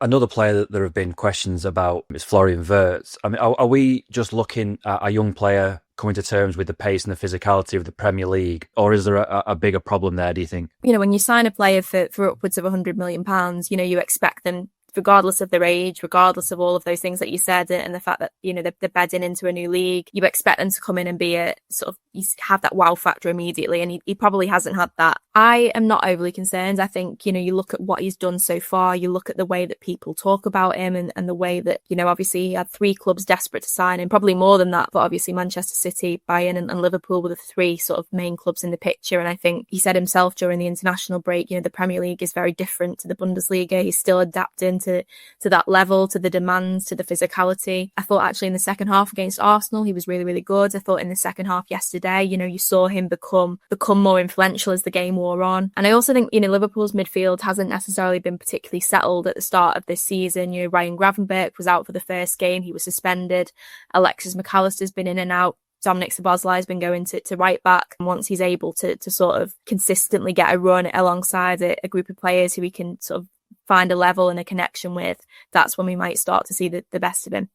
Another player that there have been questions about is Florian Wirtz. I mean, are we just looking at a young player coming to terms with the pace and the physicality of the Premier League, or is there a bigger problem there, do you think? When you sign a player for upwards of £100 million, you expect them, regardless of their age, regardless of all of those things that you said, and the fact that, they're bedding into a new league, you expect them to come in and be have that wow factor immediately. And he probably hasn't had that. I am not overly concerned. I think, you look at what he's done so far, you look at the way that people talk about him and the way that, obviously he had 3 clubs desperate to sign him, probably more than that, but obviously Manchester City, Bayern and Liverpool were the 3 sort of main clubs in the picture. And I think he said himself during the international break, the Premier League is very different to the Bundesliga. He's still adapting to that level, to the demands, to the physicality. I thought actually in the second half against Arsenal, he was really, really good. I thought in the second half yesterday, you saw him become more influential as the game wore on. And I also think, Liverpool's midfield hasn't necessarily been particularly settled at the start of this season. Ryan Gravenberch was out for the first game. He was suspended. Alexis McAllister's been in and out. Dominic Szoboszlai has been going to right back. And once he's able to sort of consistently get a run alongside a group of players who he can sort of find a level and a connection with, that's when we might start to see the best of him.